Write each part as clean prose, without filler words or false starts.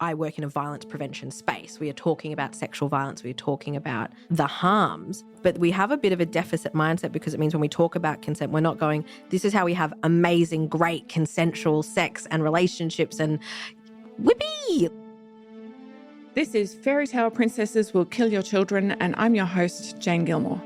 I work in a violence prevention space. We are talking about sexual violence. We are talking about the harms. But we have a bit of a deficit mindset because it means when we talk about consent, we're not going, this is how we have amazing, great consensual sex and relationships and whippy. This is Fairy Tale Princesses Will Kill Your Children, and I'm your host, Jane Gilmore.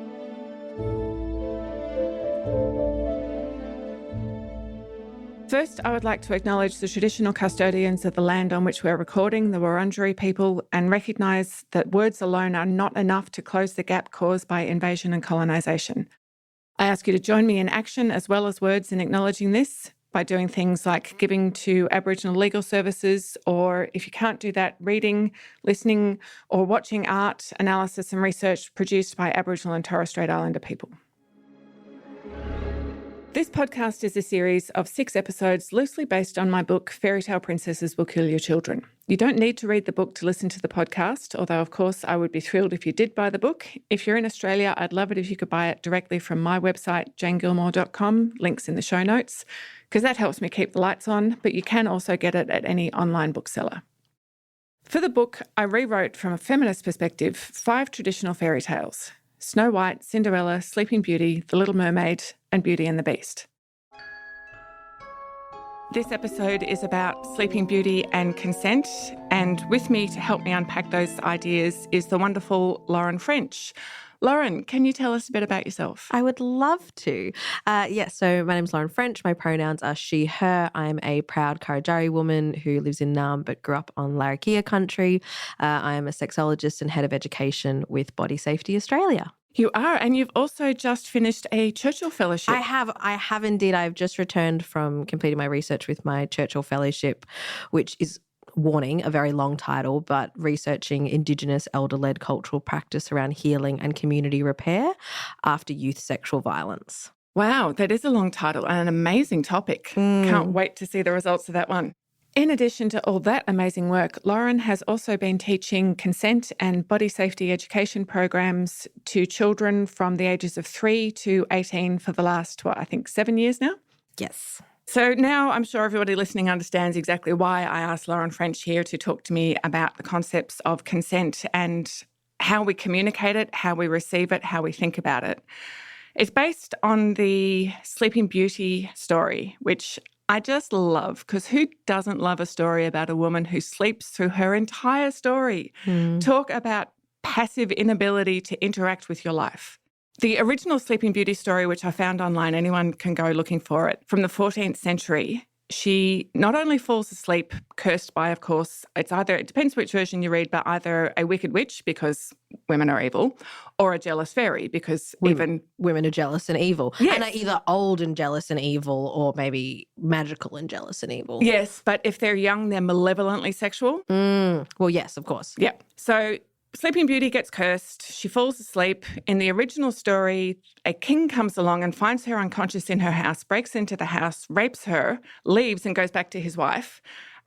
First, I would like to acknowledge the traditional custodians of the land on which we're recording, the Wurundjeri people, and recognise that words alone are not enough to close the gap caused by invasion and colonisation. I ask you to join me in action as well as words in acknowledging this by doing things like giving to Aboriginal legal services, or if you can't do that, reading, listening, or watching art, analysis and research produced by Aboriginal and Torres Strait Islander people. This podcast is a series of 6 episodes loosely based on my book, Fairy Tale Princesses Will Kill Your Children. You don't need to read the book to listen to the podcast, although, of course, I would be thrilled if you did buy the book. If you're in Australia, I'd love it if you could buy it directly from my website, janegilmore.com, links in the show notes, because that helps me keep the lights on, but you can also get it at any online bookseller. For the book, I rewrote from a feminist perspective 5 traditional fairy tales: Snow White, Cinderella, Sleeping Beauty, The Little Mermaid, and Beauty and the Beast. This episode is about Sleeping Beauty and consent, and with me to help me unpack those ideas is the wonderful Lauren French. Lauren, can you tell us a bit about yourself? I would love to. So my name's Lauren French. My pronouns are she, her. I'm a proud Kurrajari woman who lives in Naarm but grew up on Larrakia country. I am a sexologist and head of education with Body Safety Australia. You are, and you've also just finished a Churchill Fellowship. I have indeed. I've just returned from completing my research with my Churchill Fellowship, which is, warning, a very long title, but researching Indigenous elder-led cultural practice around healing and community repair after youth sexual violence. Wow, that is a long title and an amazing topic. Can't wait to see the results of that one. In addition to all that amazing work, Lauren has also been teaching consent and body safety education programs to children from the ages of 3 to 18 for the last, 7 years now? Yes. So now I'm sure everybody listening understands exactly why I asked Lauren French here to talk to me about the concepts of consent and how we communicate it, how we receive it, how we think about it. It's based on the Sleeping Beauty story, which I just love, because who doesn't love a story about a woman who sleeps through her entire story? Talk about passive inability to interact with your life. The original Sleeping Beauty story, which I found online, anyone can go looking for it, from the 14th century, she not only falls asleep, cursed by, of course, it depends which version you read, but either a wicked witch, because women are evil, or a jealous fairy, because even women are jealous and evil. Yes. And are either old and jealous and evil, or maybe magical and jealous and evil. Yes, but if they're young, they're malevolently sexual. Well, yes, of course. Yeah. So Sleeping Beauty gets cursed. She falls asleep. In the original story, a king comes along and finds her unconscious in her house, breaks into the house, rapes her, leaves and goes back to his wife.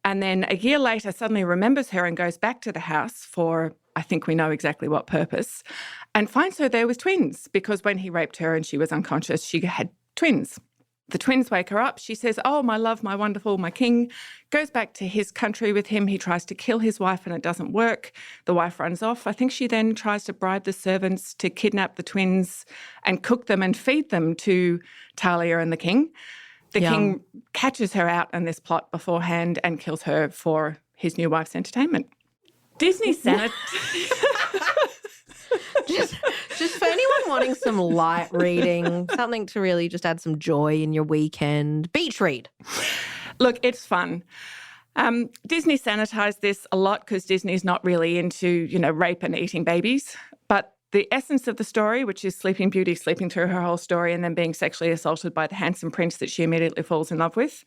And then a year later suddenly remembers her and goes back to the house for, I think we know exactly what purpose, and finds her there with twins, because when he raped her and she was unconscious, she had twins. The twins wake her up. She says, "Oh, my love, my wonderful, my king," goes back to his country with him. He tries to kill his wife and it doesn't work. The wife runs off. I think she then tries to bribe the servants to kidnap the twins and cook them and feed them to Talia and the king. The king catches her out in this plot beforehand and kills her for his new wife's entertainment. Disney Senate... Just for anyone wanting some light reading, something to really just add some joy in your weekend, beach read. Look, it's fun. Disney sanitised this a lot because Disney's not really into, rape and eating babies. But the essence of the story, which is Sleeping Beauty sleeping through her whole story and then being sexually assaulted by the handsome prince that she immediately falls in love with,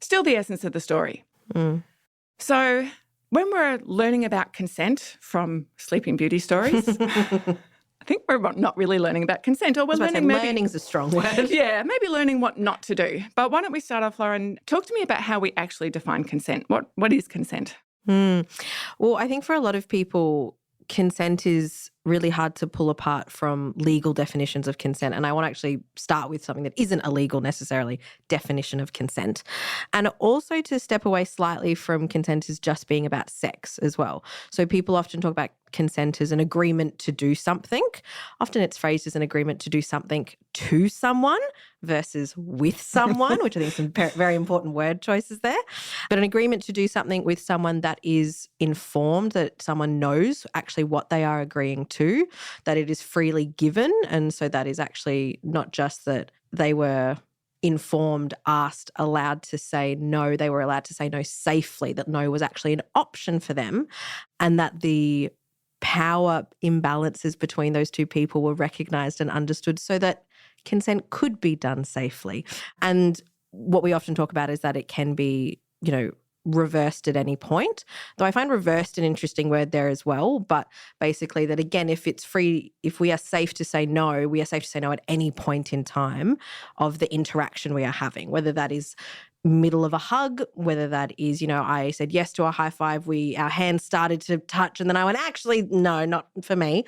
still the essence of the story. So when we're learning about consent from Sleeping Beauty stories, I think we're not really learning about consent, or we're learning learning's a strong word. Yeah, maybe learning what not to do. But why don't we start off, Lauren? Talk to me about how we actually define consent. What is consent? Well, I think for a lot of people, consent is really hard to pull apart from legal definitions of consent. And I want to actually start with something that isn't a legal necessarily definition of consent. And also to step away slightly from consent as just being about sex as well. So people often talk about consent as an agreement to do something. Often it's phrased as an agreement to do something to someone versus with someone, which I think some very important word choices there. But an agreement to do something with someone that is informed, that someone knows actually what they are agreeing to, that it is freely given. And so that is actually not just that they were informed, asked, allowed to say no, they were allowed to say no safely, that no was actually an option for them, and that the power imbalances between those two people were recognised and understood so that consent could be done safely. And what we often talk about is that it can be, reversed at any point. Though I find reversed an interesting word there as well. But basically that, again, if it's free, if we are safe to say no, we are safe to say no at any point in time of the interaction we are having, whether that is middle of a hug, whether that is, I said yes to a high five, our hands started to touch, and then I went, actually, no, not for me.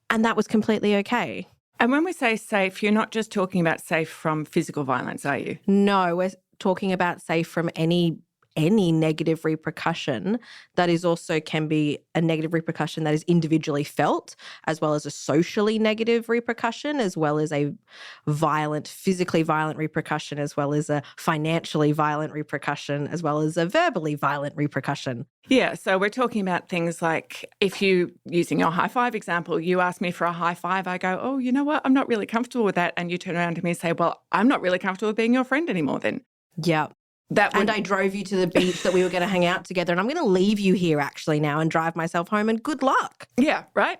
And that was completely okay. And when we say safe, you're not just talking about safe from physical violence, are you? No, we're talking about safe from any negative repercussion that is also can be a negative repercussion that is individually felt, as well as a socially negative repercussion, as well as a physically violent repercussion, as well as a financially violent repercussion, as well as a verbally violent repercussion. Yeah, so we're talking about things like if you, using your high five example, you ask me for a high five, I go, oh, you know what, I'm not really comfortable with that. And you turn around to me and say, well, I'm not really comfortable with being your friend anymore then. Yeah. And I drove you to the beach that we were going to hang out together, and I'm going to leave you here actually now and drive myself home, and good luck. Yeah, right?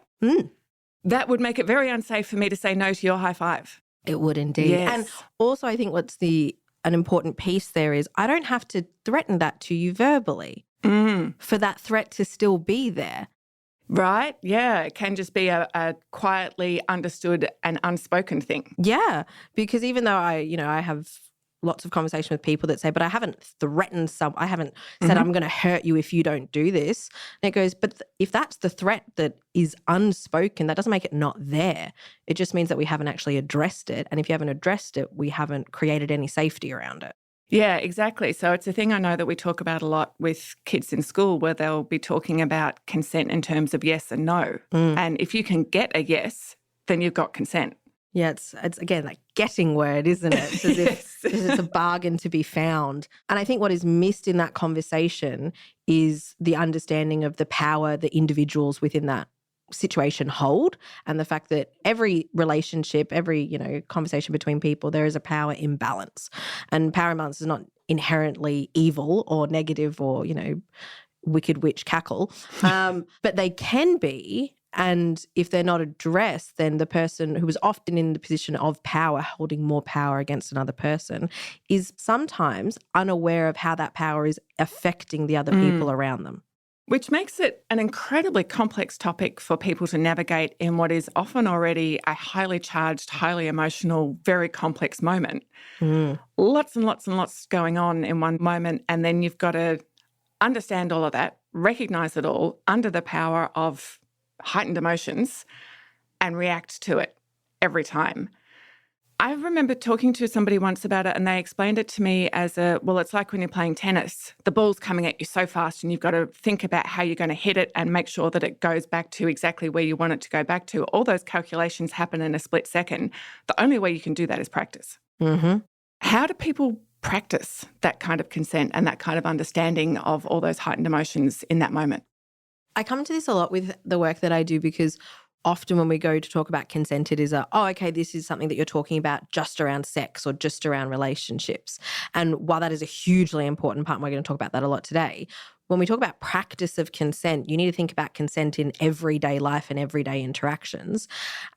That would make it very unsafe for me to say no to your high five. It would indeed. Yes. And also I think an important piece there is I don't have to threaten that to you verbally for that threat to still be there. Right? Yeah, it can just be a quietly understood and unspoken thing. Yeah, because even though I have lots of conversation with people that say, but I haven't threatened I haven't said I'm going to hurt you if you don't do this. And it goes, but if that's the threat that is unspoken, that doesn't make it not there. It just means that we haven't actually addressed it. And if you haven't addressed it, we haven't created any safety around it. Yeah, exactly. So it's a thing I know that we talk about a lot with kids in school, where they'll be talking about consent in terms of yes and no. And if you can get a yes, then you've got consent. Yeah, it's again that getting word, isn't it? It's as if it's a bargain to be found. And I think what is missed in that conversation is the understanding of the power that individuals within that situation hold, and the fact that every relationship, every conversation between people, there is a power imbalance. And power imbalance is not inherently evil or negative or, wicked witch cackle. But they can be. And if they're not addressed, then the person who is often in the position of power, holding more power against another person, is sometimes unaware of how that power is affecting the other people around them. Which makes it an incredibly complex topic for people to navigate in what is often already a highly charged, highly emotional, very complex moment. Lots and lots and lots going on in one moment, and then you've got to understand all of that, recognise it all under the power of heightened emotions and react to it every time. I remember talking to somebody once about it, and they explained it to me as it's like when you're playing tennis. The ball's coming at you so fast and you've got to think about how you're going to hit it and make sure that it goes back to exactly where you want it to go back to. All those calculations happen in a split second. The only way you can do that is practice. How do people practice that kind of consent and that kind of understanding of all those heightened emotions in that moment? I come to this a lot with the work that I do, because often when we go to talk about consent, it is this is something that you're talking about just around sex or just around relationships. And while that is a hugely important part, and we're going to talk about that a lot today, when we talk about practice of consent, you need to think about consent in everyday life and everyday interactions.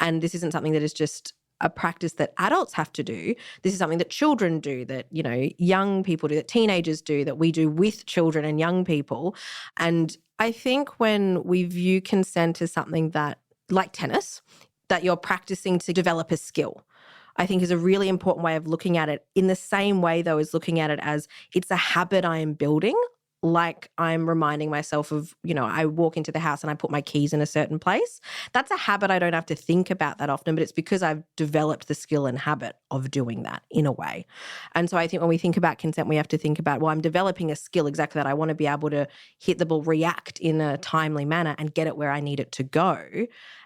And this isn't something that is just a practice that adults have to do. This is something that children do, that, young people do, that teenagers do, that we do with children and young people. And I think when we view consent as something that, like tennis, that you're practicing to develop a skill, I think is a really important way of looking at it, in the same way, though, as looking at it as it's a habit I am building like I'm reminding myself of, I walk into the house and I put my keys in a certain place. That's a habit I don't have to think about that often, but it's because I've developed the skill and habit of doing that in a way. And so I think when we think about consent, we have to think about, well, I'm developing a skill exactly that. I want to be able to hit the ball, react in a timely manner and get it where I need it to go.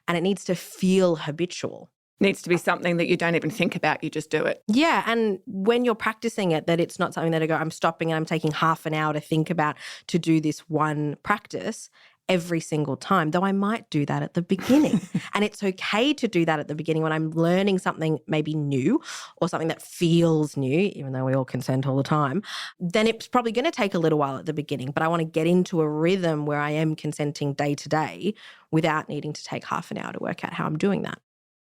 And it needs to feel habitual. Needs to be something that you don't even think about, you just do it. Yeah, and when you're practicing it, that it's not something that I'm stopping and I'm taking half an hour to think about to do this one practice every single time, though I might do that at the beginning. And it's okay to do that at the beginning when I'm learning something maybe new or something that feels new, even though we all consent all the time, then it's probably going to take a little while at the beginning. But I want to get into a rhythm where I am consenting day to day without needing to take half an hour to work out how I'm doing that.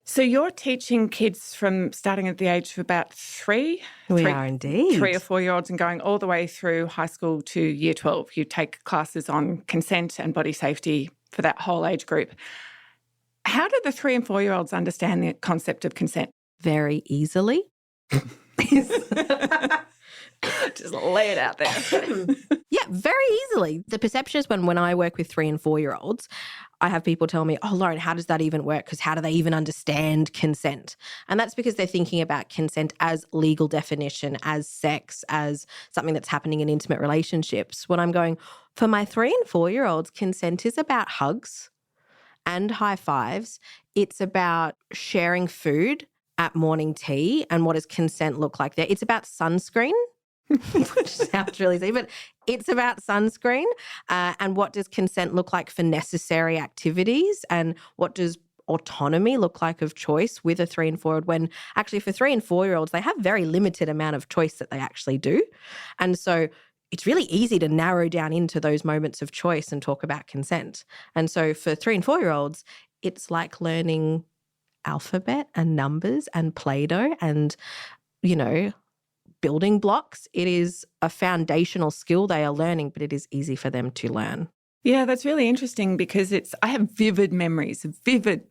So you're teaching kids from starting at the age of about three? We are indeed. 3 or 4-year-olds and going all the way through high school to year 12. You take classes on consent and body safety for that whole age group. How do the 3 and 4-year-olds understand the concept of consent? Very easily. Just lay it out there. Yeah, very easily. The perception is when I work with 3 and 4-year-olds, I have people tell me, oh, Lauren, how does that even work? Because how do they even understand consent? And that's because they're thinking about consent as legal definition, as sex, as something that's happening in intimate relationships. When I'm going, for my 3 and 4-year-olds, consent is about hugs and high fives. It's about sharing food at morning tea. And what does consent look like there? It's about sunscreen. Which sounds really easy, but it's about sunscreen and what does consent look like for necessary activities and what does autonomy look like of choice with a 3 and 4-year-old when actually for 3 and 4-year-olds, they have very limited amount of choice that they actually do. And so it's really easy to narrow down into those moments of choice and talk about consent. And so for 3 and 4-year-olds, it's like learning alphabet and numbers and Play-Doh and, building blocks. It is a foundational skill they are learning, but it is easy for them to learn. Yeah, that's really interesting because I have vivid memories,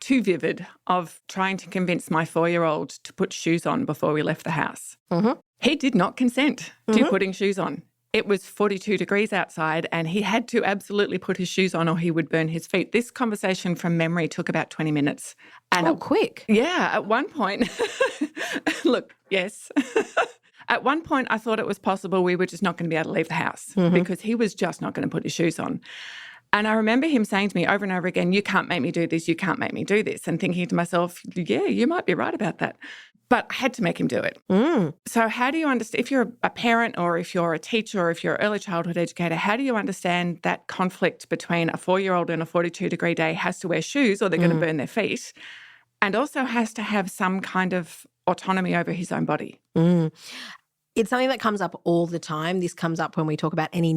too vivid, of trying to convince my 4-year-old to put shoes on before we left the house. Mm-hmm. He did not consent to putting shoes on. It was 42 degrees outside and he had to absolutely put his shoes on or he would burn his feet. This conversation from memory took about 20 minutes. And quick. Yeah, at one point, look, yes. At one point, I thought it was possible we were just not going to be able to leave the house because he was just not going to put his shoes on. And I remember him saying to me over and over again, you can't make me do this, you can't make me do this. And thinking to myself, yeah, you might be right about that. But I had to make him do it. So how do you understand, if you're a parent or if you're a teacher or if you're an early childhood educator, how do you understand that conflict between a 4-year-old in a 42-degree day has to wear shoes or they're going to burn their feet and also has to have some kind of autonomy over his own body? It's something that comes up all the time. This comes up when we talk about any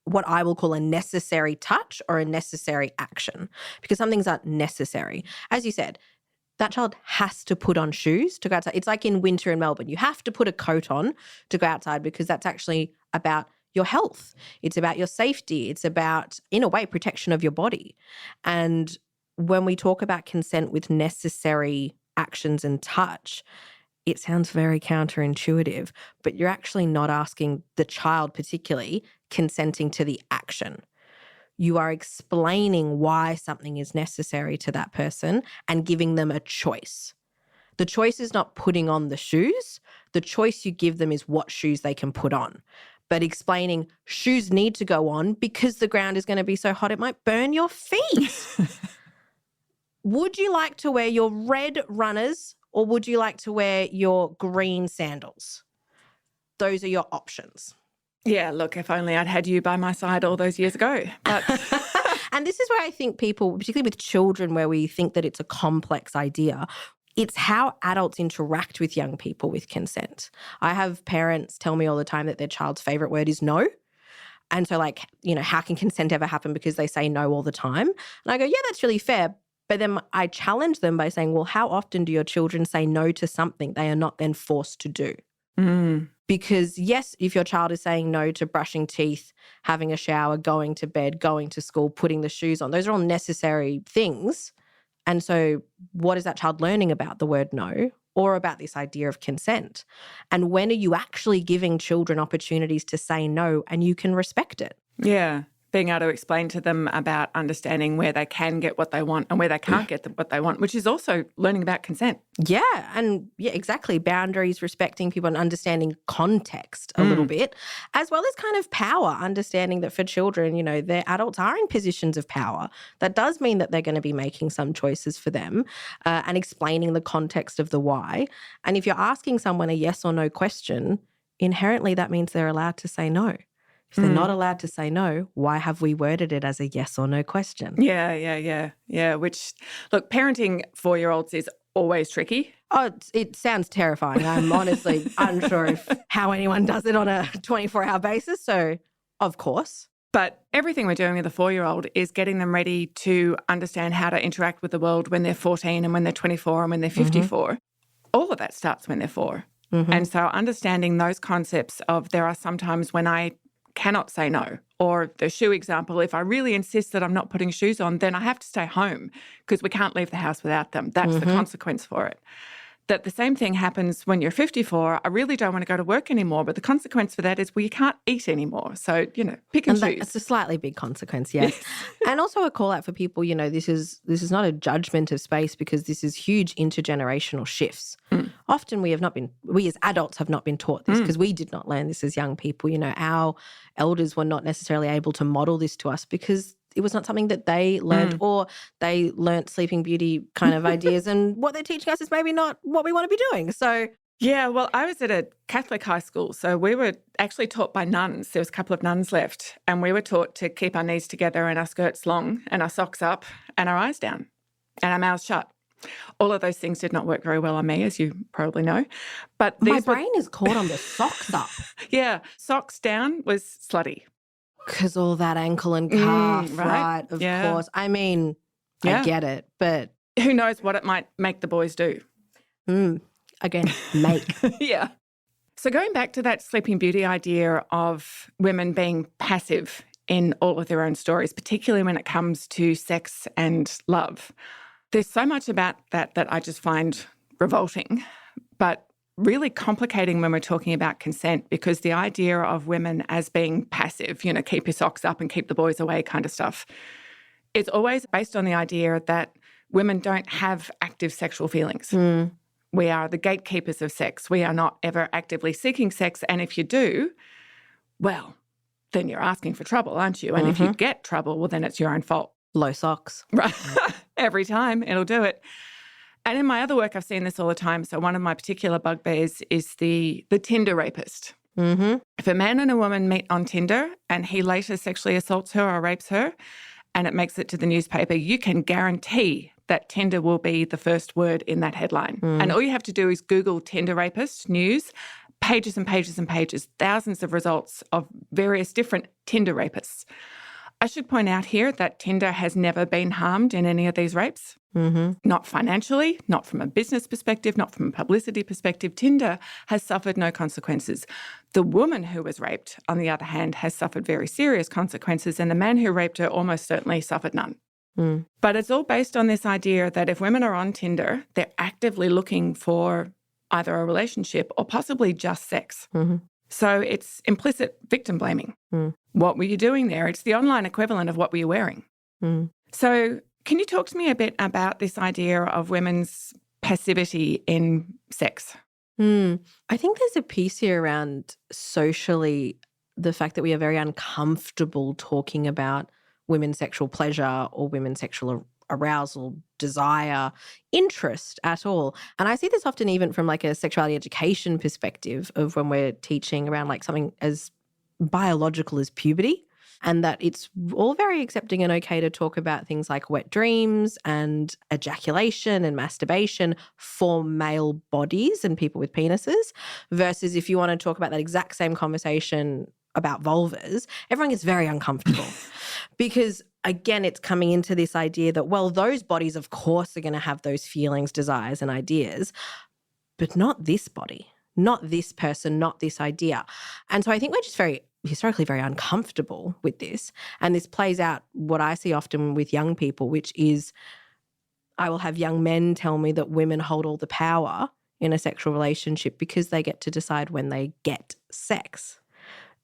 what I will call a necessary touch or a necessary action, because some things are necessary. As you said, that child has to put on shoes to go outside. It's like in winter in Melbourne. You have to put a coat on to go outside because that's actually about your health. It's about your safety. It's about, in a way, protection of your body. And when we talk about consent with necessary actions and touch, it sounds very counterintuitive, but you're actually not asking the child particularly consenting to the action. You are explaining why something is necessary to that person and giving them a choice. The choice is not putting on the shoes. The choice you give them is what shoes they can put on. But explaining shoes need to go on because the ground is going to be so hot it might burn your feet. Would you like to wear your red runners or would you like to wear your green sandals? Those are your options. Yeah, look, if only I'd had you by my side all those years ago. But and this is where I think people, particularly with children, where we think that it's a complex idea, it's how adults interact with young people with consent. I have parents tell me all the time that their child's favourite word is no. And so how can consent ever happen because they say no all the time? And I go, yeah, that's really fair. But then I challenge them by saying, well, how often do your children say no to something they are not then forced to do? Because yes, if your child is saying no to brushing teeth, having a shower, going to bed, going to school, putting the shoes on, those are all necessary things. And so what is that child learning about the word no? or about this idea of consent? And when are you actually giving children opportunities to say no and you can respect it? Yeah. Being able to explain to them about understanding where they can get what they want and where they can't get what they want, which is also learning about consent. Yeah. And yeah, exactly. Boundaries, respecting people and understanding context a little bit, as well as kind of power, understanding that for children, their adults are in positions of power. That does mean that they're going to be making some choices for them, and explaining the context of the why. And if you're asking someone a yes or no question, inherently that means they're allowed to say no. If they're not allowed to say no, why have we worded it as a yes or no question? Yeah. Which, look, parenting 4-year-olds is always tricky. Oh, it sounds terrifying. I'm honestly unsure of how anyone does it on a 24-hour basis. So, of course. But everything we're doing with a 4-year-old is getting them ready to understand how to interact with the world when they're 14 and when they're 24 and when they're 54. All of that starts when they're 4. And so understanding those concepts of there are some times when I cannot say no. Or the shoe example, if I really insist that I'm not putting shoes on, then I have to stay home because we can't leave the house without them. That's the consequence for it. That the same thing happens when you're 54. I really don't want to go to work anymore, but the consequence for that is, well, you can't eat anymore. So, pick and choose. It's a slightly big consequence, yes. And also a call out for people, this is not a judgment of space, because this is huge intergenerational shifts. Often we as adults have not been taught this, because we did not learn this as young people. Our elders were not necessarily able to model this to us because it was not something that they learned, or they learnt Sleeping Beauty kind of ideas, and what they're teaching us is maybe not what we want to be doing. So yeah, well, I was at a Catholic high school, so we were actually taught by nuns. There was a couple of nuns left, and we were taught to keep our knees together and our skirts long and our socks up and our eyes down and our mouths shut. All of those things did not work very well on me, as you probably know. But my brain is caught on the socks up. Yeah, socks down was slutty. Because all that ankle and calf, right? Of course. I mean, I get it, but who knows what it might make the boys do. Again, make. Yeah. So going back to that Sleeping Beauty idea of women being passive in all of their own stories, particularly when it comes to sex and love, there's so much about that I just find revolting, but really complicating when we're talking about consent, because the idea of women as being passive, keep your socks up and keep the boys away kind of stuff, is always based on the idea that women don't have active sexual feelings. We are the gatekeepers of sex. We are not ever actively seeking sex. And if you do, well, then you're asking for trouble, aren't you? And if you get trouble, well, then it's your own fault. Low socks. Right. Every time it'll do it. And in my other work, I've seen this all the time. So one of my particular bugbears is the Tinder rapist. If a man and a woman meet on Tinder and he later sexually assaults her or rapes her and it makes it to the newspaper, you can guarantee that Tinder will be the first word in that headline. And all you have to do is Google Tinder rapist news, pages and pages and pages, thousands of results of various different Tinder rapists. I should point out here that Tinder has never been harmed in any of these rapes. Not financially, not from a business perspective, not from a publicity perspective. Tinder has suffered no consequences. The woman who was raped, on the other hand, has suffered very serious consequences, and the man who raped her almost certainly suffered none. But it's all based on this idea that if women are on Tinder, they're actively looking for either a relationship or possibly just sex. So it's implicit victim blaming. What were you doing there? It's the online equivalent of what were you wearing? So can you talk to me a bit about this idea of women's passivity in sex? I think there's a piece here around socially the fact that we are very uncomfortable talking about women's sexual pleasure or women's sexual arousal, desire, interest at all. And I see this often even from like a sexuality education perspective of when we're teaching around like something as biological as puberty, and that it's all very accepting and okay to talk about things like wet dreams and ejaculation and masturbation for male bodies and people with penises, versus if you want to talk about that exact same conversation about vulvas, everyone gets very uncomfortable because, again, it's coming into this idea that, well, those bodies, of course, are going to have those feelings, desires and ideas, but not this body, not this person, not this idea. And so I think we're just historically very uncomfortable with this. And this plays out what I see often with young people, which is I will have young men tell me that women hold all the power in a sexual relationship because they get to decide when they get sex.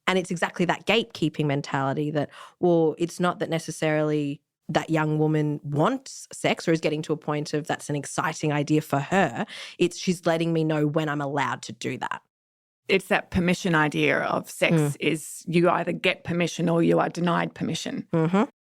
And it's exactly that gatekeeping mentality that, well, it's not that necessarily that young woman wants sex or is getting to a point of that's an exciting idea for her. It's she's letting me know when I'm allowed to do that. It's that permission idea of sex is you either get permission or you are denied permission,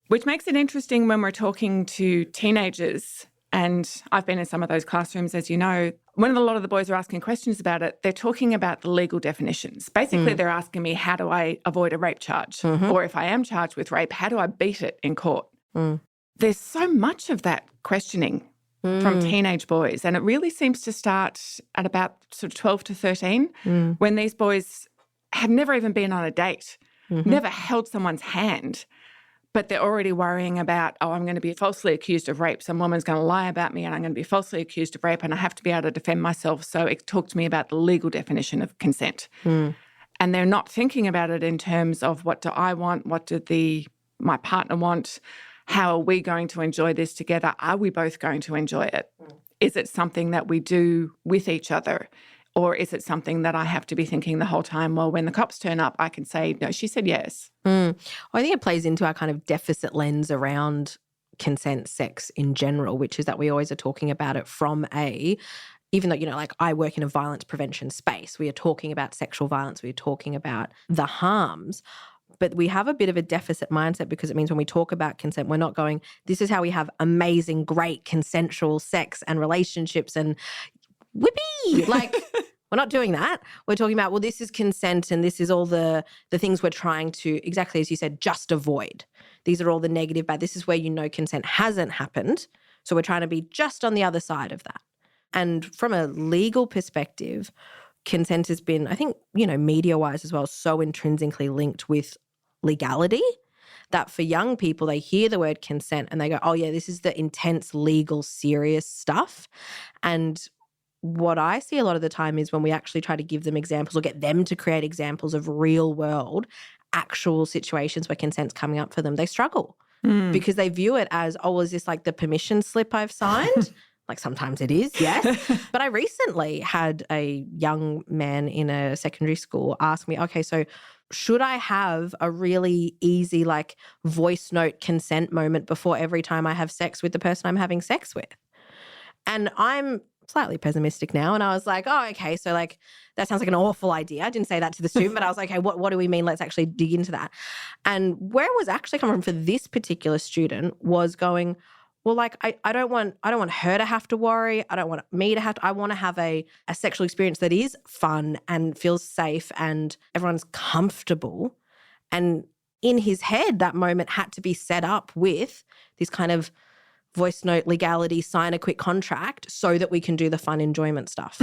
which makes it interesting when we're talking to teenagers. And I've been in some of those classrooms, as you know. When a lot of the boys are asking questions about it, they're talking about the legal definitions. Basically, they're asking me, how do I avoid a rape charge? Or if I am charged with rape, how do I beat it in court? There's so much of that questioning from teenage boys. And it really seems to start at about sort of 12 to 13 when these boys have never even been on a date, never held someone's hand, but they're already worrying about, oh, I'm going to be falsely accused of rape. Some woman's going to lie about me and I'm going to be falsely accused of rape and I have to be able to defend myself. So it talked to me about the legal definition of consent. And they're not thinking about it in terms of what do I want, what do my partner want, how are we going to enjoy this together? Are we both going to enjoy it? Is it something that we do with each other? Or is it something that I have to be thinking the whole time, well, when the cops turn up, I can say, no, she said yes. Well, I think it plays into our kind of deficit lens around consent, sex in general, which is that we always are talking about it from even though, like I work in a violence prevention space, we are talking about sexual violence, we are talking about the harms. But we have a bit of a deficit mindset because it means when we talk about consent, we're not going, this is how we have amazing, great consensual sex and relationships and whippy. Like, we're not doing that. We're talking about, well, this is consent and this is all the things we're trying to, exactly as you said, just avoid. These are all the negative, bad. This is where consent hasn't happened. So we're trying to be just on the other side of that. And from a legal perspective, consent has been, I think, media-wise as well, so intrinsically linked with legality that for young people, they hear the word consent and they go, oh, yeah, this is the intense, legal, serious stuff. And what I see a lot of the time is when we actually try to give them examples or get them to create examples of real world, actual situations where consent's coming up for them, they struggle because they view it as, oh, is this like the permission slip I've signed? Like sometimes it is, yes. But I recently had a young man in a secondary school ask me, okay, so should I have a really easy like voice note consent moment before every time I have sex with the person I'm having sex with? And I'm slightly pessimistic now. And I was like, oh, okay, so like that sounds like an awful idea. I didn't say that to the student, but I was like, okay, what do we mean? Let's actually dig into that. And where it was actually coming from for this particular student was going, well, like I don't want her to have to worry. I don't want me to have to. I want to have a sexual experience that is fun and feels safe and everyone's comfortable. And in his head, that moment had to be set up with this kind of voice note legality, sign a quick contract so that we can do the fun enjoyment stuff.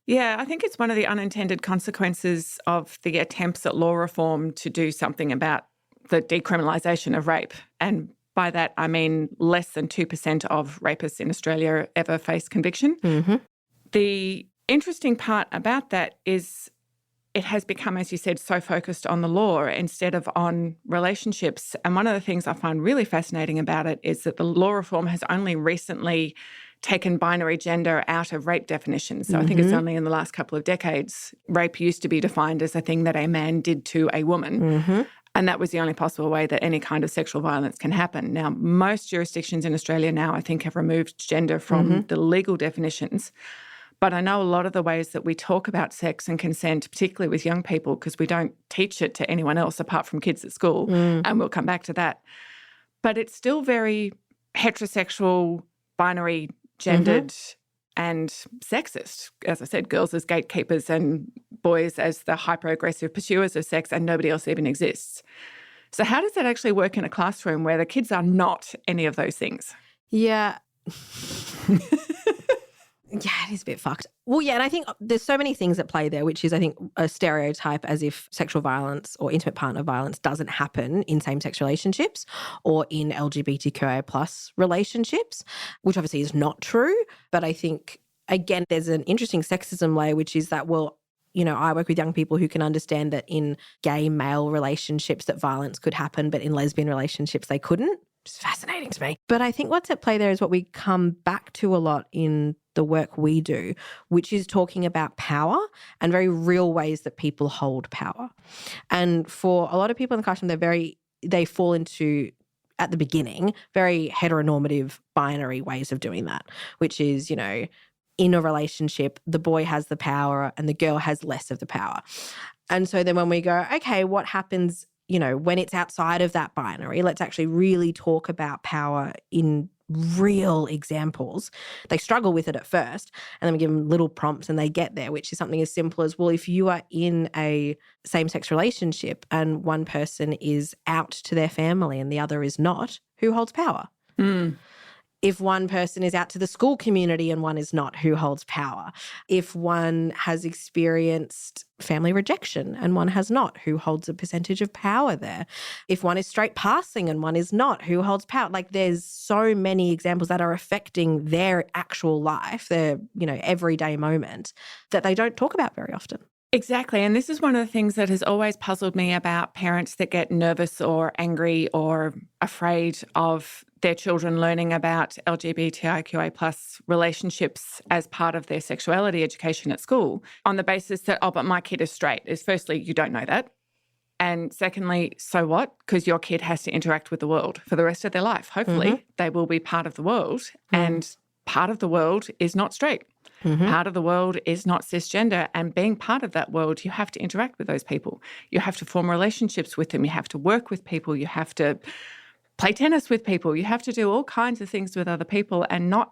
Yeah, I think it's one of the unintended consequences of the attempts at law reform to do something about the decriminalisation of rape. And by that, I mean less than 2% of rapists in Australia ever face conviction. The interesting part about that is it has become, as you said, so focused on the law instead of on relationships. And one of the things I find really fascinating about it is that the law reform has only recently taken binary gender out of rape definitions. So I think it's only in the last couple of decades. Rape used to be defined as a thing that a man did to a woman. And that was the only possible way that any kind of sexual violence can happen. Now, most jurisdictions in Australia now, I think, have removed gender from the legal definitions. But I know a lot of the ways that we talk about sex and consent, particularly with young people, because we don't teach it to anyone else apart from kids at school, and we'll come back to that. But it's still very heterosexual, binary, gendered, and sexist. As I said, girls as gatekeepers and boys as the hyper-aggressive pursuers of sex, and nobody else even exists. So how does that actually work in a classroom where the kids are not any of those things? Yeah. Yeah, it is a bit fucked. Well, yeah, and I think there's so many things at play there, which is, I think, a stereotype as if sexual violence or intimate partner violence doesn't happen in same-sex relationships or in LGBTQIA plus relationships, which obviously is not true. But I think, again, there's an interesting sexism layer, which is that, well, I work with young people who can understand that in gay male relationships that violence could happen, but in lesbian relationships they couldn't. It's fascinating to me. But I think what's at play there is what we come back to a lot in the work we do, which is talking about power and very real ways that people hold power. And for a lot of people in the classroom, they fall into, at the beginning, very heteronormative binary ways of doing that, which is, in a relationship, the boy has the power and the girl has less of the power. And so then when we go, okay, what happens, when it's outside of that binary, let's actually really talk about power in real examples. They struggle with it at first, and then we give them little prompts and they get there, which is something as simple as, well, if you are in a same-sex relationship and one person is out to their family and the other is not, who holds power? If one person is out to the school community and one is not, who holds power? If one has experienced family rejection and one has not, who holds a percentage of power there? If one is straight passing and one is not, who holds power? Like, there's so many examples that are affecting their actual life, their, everyday moment, that they don't talk about very often. Exactly. And this is one of the things that has always puzzled me about parents that get nervous or angry or afraid of their children learning about LGBTQIA plus relationships as part of their sexuality education at school, on the basis that, but my kid is straight, is firstly, you don't know that. And secondly, so what? Because your kid has to interact with the world for the rest of their life. Hopefully they will be part of the world, and part of the world is not straight. Part of the world is not cisgender, and being part of that world, you have to interact with those people. You have to form relationships with them. You have to work with people. You have to play tennis with people. You have to do all kinds of things with other people, and not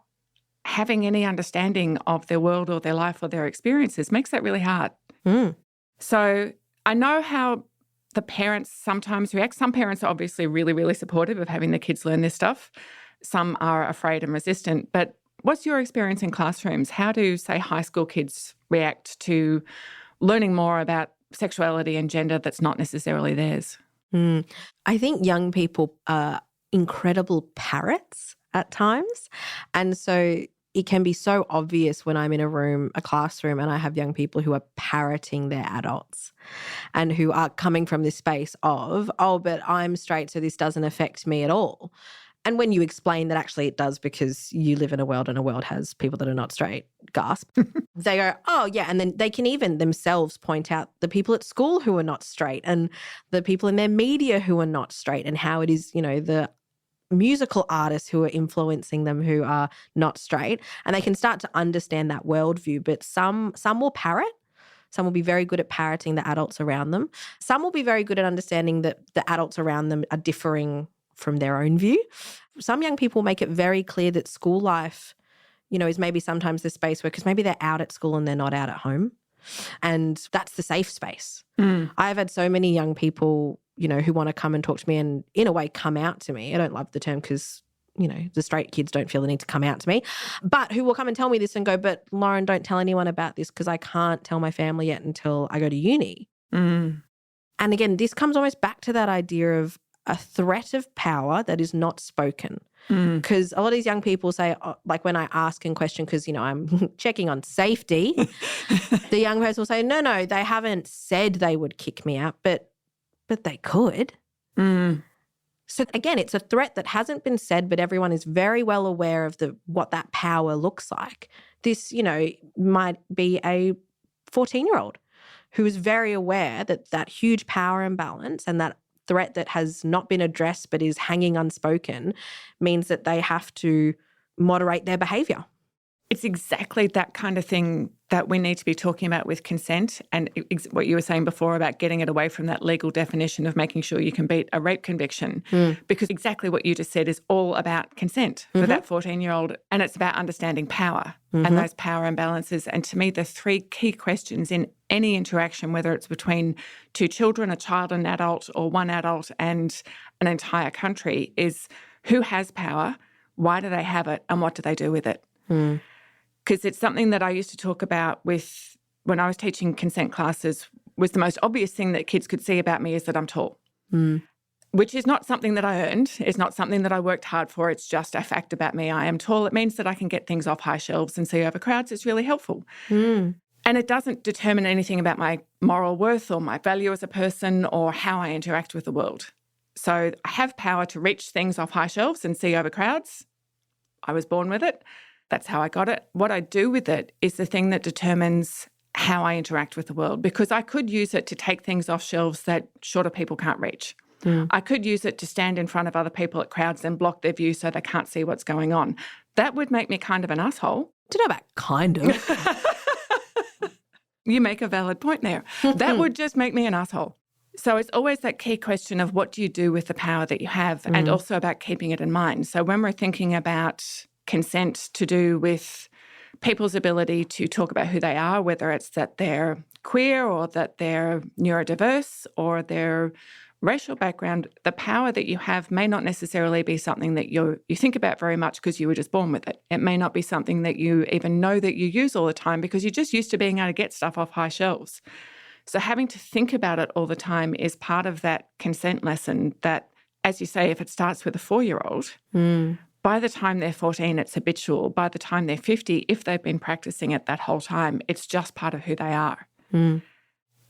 having any understanding of their world or their life or their experiences makes that really hard. So I know how the parents sometimes react. Some parents are obviously really, really supportive of having their kids learn this stuff. Some are afraid and resistant, but what's your experience in classrooms? How do, say, high school kids react to learning more about sexuality and gender that's not necessarily theirs? I think young people are incredible parrots at times. And so it can be so obvious when I'm in a classroom, and I have young people who are parroting their adults and who are coming from this space of, but I'm straight, so this doesn't affect me at all. And when you explain that actually it does, because you live in a world and a world has people that are not straight, gasp, they go, oh, yeah. And then they can even themselves point out the people at school who are not straight and the people in their media who are not straight, and how it is, the musical artists who are influencing them who are not straight. And they can start to understand that worldview. But some will parrot. Some will be very good at parroting the adults around them. Some will be very good at understanding that the adults around them are differing from their own view. Some young people make it very clear that school life, is maybe sometimes the space where, because maybe they're out at school and they're not out at home. And that's the safe space. I've had so many young people, who want to come and talk to me and in a way come out to me. I don't love the term because, the straight kids don't feel the need to come out to me, but who will come and tell me this and go, but Lauren, don't tell anyone about this because I can't tell my family yet until I go to uni. And again, this comes almost back to that idea of a threat of power that is not spoken. Because a lot of these young people say, like when I ask and question, because, I'm checking on safety, the young person will say, no, they haven't said they would kick me out, but they could. So again, it's a threat that hasn't been said, but everyone is very well aware of what that power looks like. This, might be a 14-year-old who is very aware that huge power imbalance and that threat that has not been addressed but is hanging unspoken means that they have to moderate their behaviour. It's exactly that kind of thing that we need to be talking about with consent, and what you were saying before about getting it away from that legal definition of making sure you can beat a rape conviction, because exactly what you just said is all about consent for that 14-year-old, and it's about understanding power and those power imbalances. And to me, the three key questions in any interaction, whether it's between two children, a child and adult, or one adult and an entire country, is who has power, why do they have it, and what do they do with it? Because it's something that I used to talk about with when I was teaching consent classes, was the most obvious thing that kids could see about me is that I'm tall, which is not something that I earned. It's not something that I worked hard for. It's just a fact about me. I am tall. It means that I can get things off high shelves and see over crowds. It's really helpful. And it doesn't determine anything about my moral worth or my value as a person or how I interact with the world. So I have power to reach things off high shelves and see over crowds. I was born with it. That's how I got it. What I do with it is the thing that determines how I interact with the world, because I could use it to take things off shelves that shorter people can't reach. I could use it to stand in front of other people at crowds and block their view so they can't see what's going on. That would make me kind of an asshole. Don't know about kind of. You make a valid point there. That would just make me an asshole. So it's always that key question of what do you do with the power that you have, and also about keeping it in mind. So when we're thinking about consent to do with people's ability to talk about who they are, whether it's that they're queer or that they're neurodiverse or their racial background, the power that you have may not necessarily be something that you think about very much because you were just born with it. It may not be something that you even know that you use all the time because you're just used to being able to get stuff off high shelves. So having to think about it all the time is part of that consent lesson that, as you say, if it starts with a 4-year-old, by the time they're 14, it's habitual. By the time they're 50, if they've been practicing it that whole time, it's just part of who they are.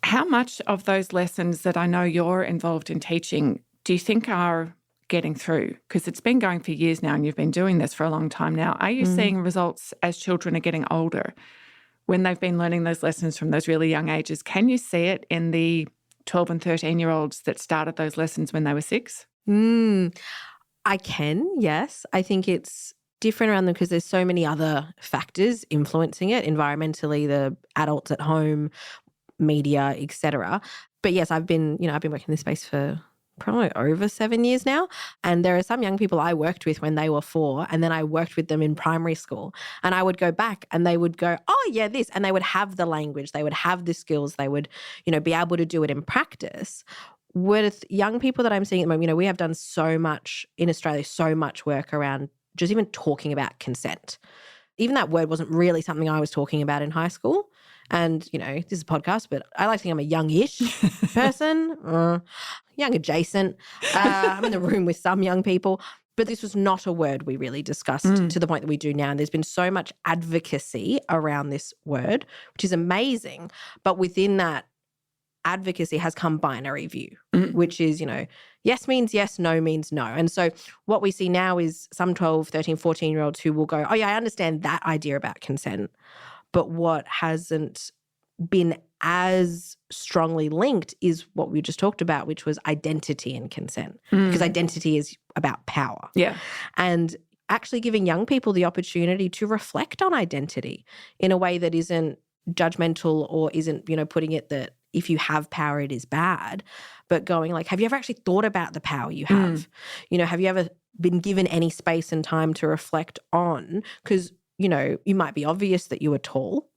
How much of those lessons that I know you're involved in teaching do you think are getting through? Because it's been going for years now and you've been doing this for a long time now. Are you seeing results as children are getting older when they've been learning those lessons from those really young ages? Can you see it in the 12 and 13-year-olds that started those lessons when they were 6? I can, yes. I think it's different around them because there's so many other factors influencing it, environmentally, the adults at home, media, etc. But yes, I've been working in this space for probably over 7 years now. And there are some young people I worked with when they were 4, and then I worked with them in primary school. And I would go back and they would go, oh yeah, this. And they would have the language, they would have the skills, they would, be able to do it in practice. With young people that I'm seeing at the moment, we have done so much in Australia, so much work around just even talking about consent. Even that word wasn't really something I was talking about in high school. And, this is a podcast, but I like to think I'm a youngish person, young adjacent. I'm in the room with some young people. But this was not a word we really discussed to the point that we do now. And there's been so much advocacy around this word, which is amazing. But within that advocacy has come binary view, which is, yes means yes, no means no. And so what we see now is some 12, 13, 14-year-olds who will go, oh yeah, I understand that idea about consent. But what hasn't been as strongly linked is what we just talked about, which was identity and consent, because identity is about power. Yeah. And actually giving young people the opportunity to reflect on identity in a way that isn't judgmental or isn't, putting it that if you have power, it is bad, but going like, have you ever actually thought about the power you have? Have you ever been given any space and time to reflect on? Because, you might be obvious that you are tall.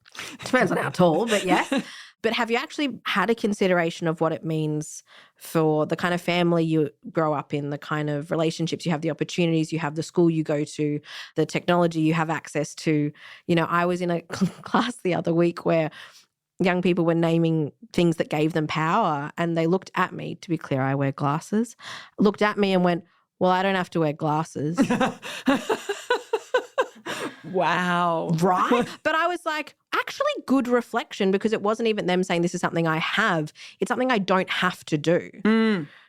Depends on how tall, but yes. But have you actually had a consideration of what it means for the kind of family you grow up in, the kind of relationships you have, the opportunities you have, the school you go to, the technology you have access to? I was in a class the other week where young people were naming things that gave them power, and they looked at me, to be clear, I wear glasses, looked at me and went, well, I don't have to wear glasses. Wow. Right? But I was like, actually good reflection, because it wasn't even them saying this is something I have. It's something I don't have to do.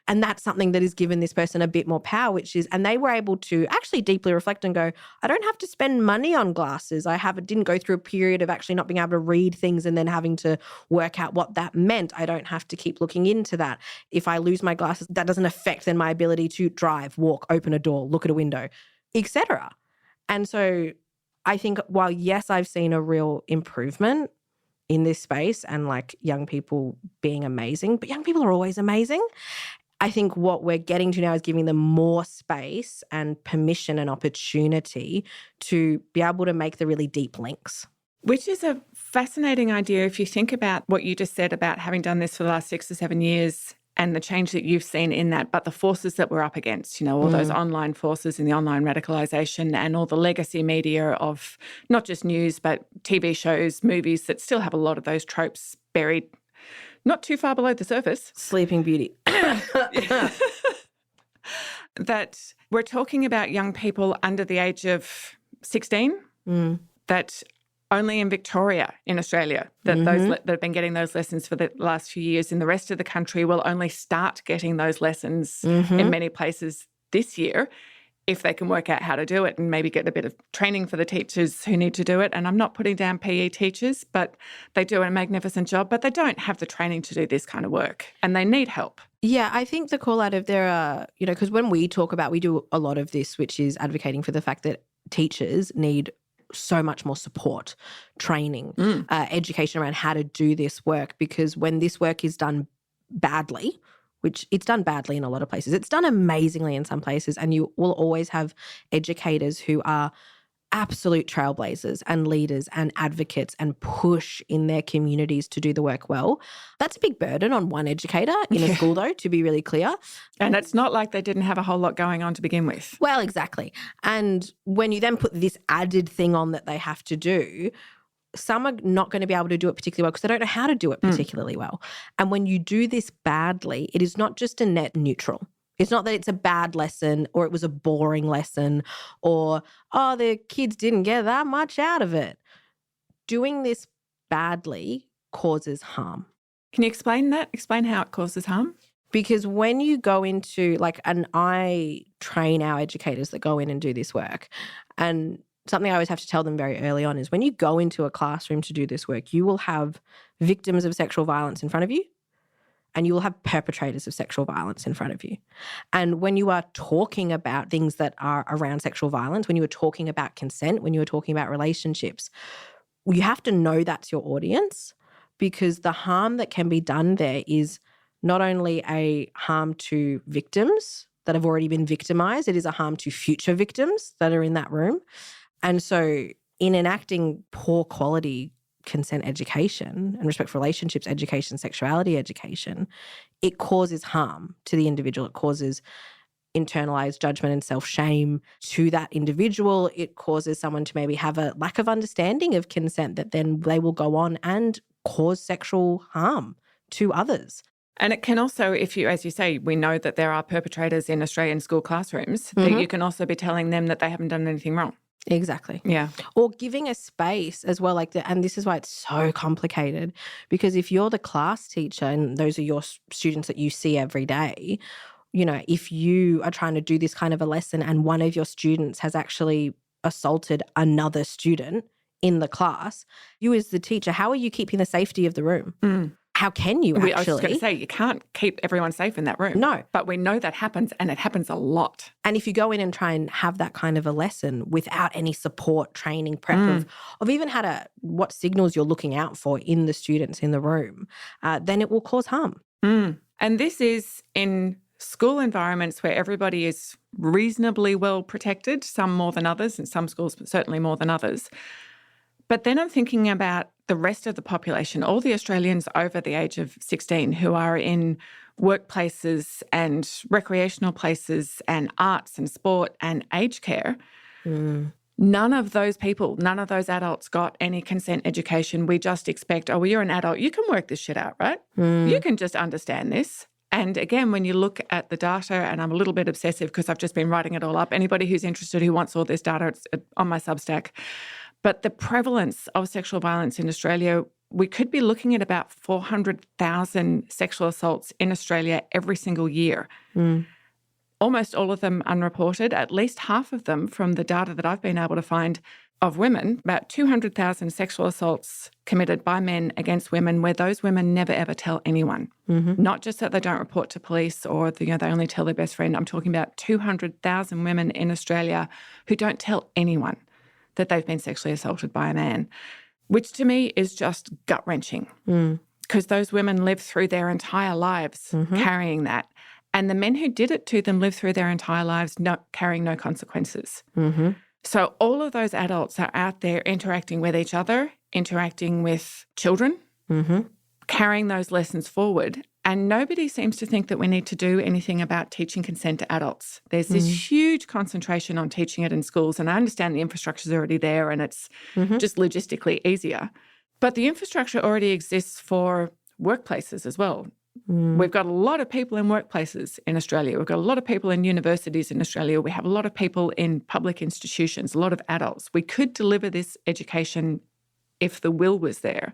And that's something that has given this person a bit more power, which is, and they were able to actually deeply reflect and go, I don't have to spend money on glasses. Didn't go through a period of actually not being able to read things and then having to work out what that meant. I don't have to keep looking into that. If I lose my glasses, that doesn't affect then my ability to drive, walk, open a door, look at a window, etc. And so I think while, yes, I've seen a real improvement in this space and like young people being amazing, but young people are always amazing. I think what we're getting to now is giving them more space and permission and opportunity to be able to make the really deep links. Which is a fascinating idea if you think about what you just said about having done this for the last 6 or 7 years and the change that you've seen in that, but the forces that we're up against, all those online forces and the online radicalisation and all the legacy media of not just news, but TV shows, movies that still have a lot of those tropes buried not too far below the surface. Sleeping Beauty. That we're talking about young people under the age of 16 that only in Victoria in Australia that that have been getting those lessons for the last few years. In the rest of the country, will only start getting those lessons in many places this year, if they can work out how to do it and maybe get a bit of training for the teachers who need to do it. And I'm not putting down PE teachers, but they do a magnificent job, but they don't have the training to do this kind of work and they need help. Yeah, I think the call out of there are, because when we talk about, we do a lot of this, which is advocating for the fact that teachers need so much more support, training, education around how to do this work, because when this work is done badly, which it's done badly in a lot of places, it's done amazingly in some places, and you will always have educators who are absolute trailblazers and leaders and advocates and push in their communities to do the work well. That's a big burden on one educator in a school, though, to be really clear. And it's not like they didn't have a whole lot going on to begin with. Well, exactly. And when you then put this added thing on that they have to do, some are not going to be able to do it particularly well because they don't know how to do it particularly well. And when you do this badly, it is not just a net neutral. It's not that it's a bad lesson or it was a boring lesson or, oh, the kids didn't get that much out of it. Doing this badly causes harm. Can you explain that? Explain how it causes harm? Because when you go into and I train our educators that go in and do this work, and something I always have to tell them very early on is when you go into a classroom to do this work, you will have victims of sexual violence in front of you. And you will have perpetrators of sexual violence in front of you. And when you are talking about things that are around sexual violence, when you are talking about consent, when you are talking about relationships, you have to know that's your audience, because the harm that can be done there is not only a harm to victims that have already been victimized, it is a harm to future victims that are in that room. And so in enacting poor quality consent education and respect for relationships education, sexuality education, it causes harm to the individual. It causes internalized judgment and self-shame to that individual. It causes someone to maybe have a lack of understanding of consent that then they will go on and cause sexual harm to others. And it can also, if you, as you say, we know that there are perpetrators in Australian school classrooms, that you can also be telling them that they haven't done anything wrong. Exactly. Yeah. Or giving a space as well, and this is why it's so complicated, because if you're the class teacher and those are your students that you see every day, if you are trying to do this kind of a lesson and one of your students has actually assaulted another student in the class, you as the teacher, how are you keeping the safety of the room? How can you actually? I was just going to say, you can't keep everyone safe in that room. No. But we know that happens, and it happens a lot. And if you go in and try and have that kind of a lesson without any support, training, prep of even what signals you're looking out for in the students in the room, then it will cause harm. And this is in school environments where everybody is reasonably well protected, some more than others, and some schools certainly more than others. But then I'm thinking about the rest of the population, all the Australians over the age of 16 who are in workplaces and recreational places and arts and sport and aged care. None of those people, none of those adults got any consent education. We just expect, oh, well, you're an adult. You can work this shit out, right? You can just understand this. And again, when you look at the data, and I'm a little bit obsessive because I've just been writing it all up. Anybody who's interested, who wants all this data, it's on my Substack. But the prevalence of sexual violence in Australia, we could be looking at about 400,000 sexual assaults in Australia every single year. Almost all of them unreported, at least half of them from the data that I've been able to find of women, about 200,000 sexual assaults committed by men against women where those women never ever tell anyone. Not just that they don't report to police or they only tell their best friend. I'm talking about 200,000 women in Australia who don't tell anyone that they've been sexually assaulted by a man, which to me is just gut-wrenching because those women live through their entire lives carrying that. And the men who did it to them live through their entire lives carrying no consequences. So all of those adults are out there interacting with each other, interacting with children, carrying those lessons forward. And nobody seems to think that we need to do anything about teaching consent to adults. There's this huge concentration on teaching it in schools, and I understand the infrastructure is already there and it's just logistically easier. But the infrastructure already exists for workplaces as well. We've got a lot of people in workplaces in Australia. We've got a lot of people in universities in Australia. We have a lot of people in public institutions, a lot of adults. We could deliver this education if the will was there.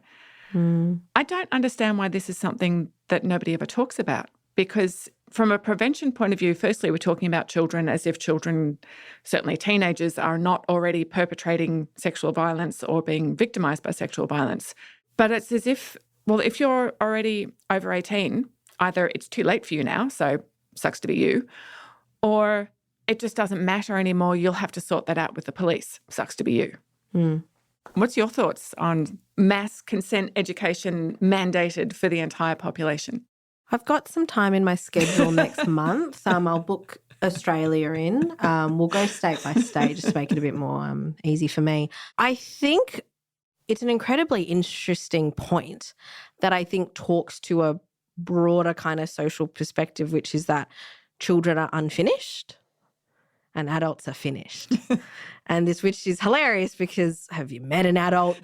I don't understand why this is something that nobody ever talks about, because from a prevention point of view, firstly, we're talking about children as if children, certainly teenagers, are not already perpetrating sexual violence or being victimised by sexual violence. But it's as if, well, if you're already over 18, either it's too late for you now, so sucks to be you, or it just doesn't matter anymore. You'll have to sort that out with the police. Sucks to be you. What's your thoughts on mass consent education mandated for the entire population? I've got some time in my schedule next month. I'll book Australia in. We'll go state by state just to make it a bit more easy for me. I think it's an incredibly interesting point that I think talks to a broader kind of social perspective, which is that children are unfinished and adults are finished. And this, which is hilarious because have you met an adult?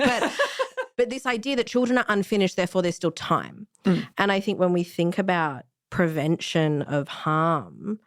But this idea that children are unfinished, therefore there's still time. And I think when we think about prevention of harm,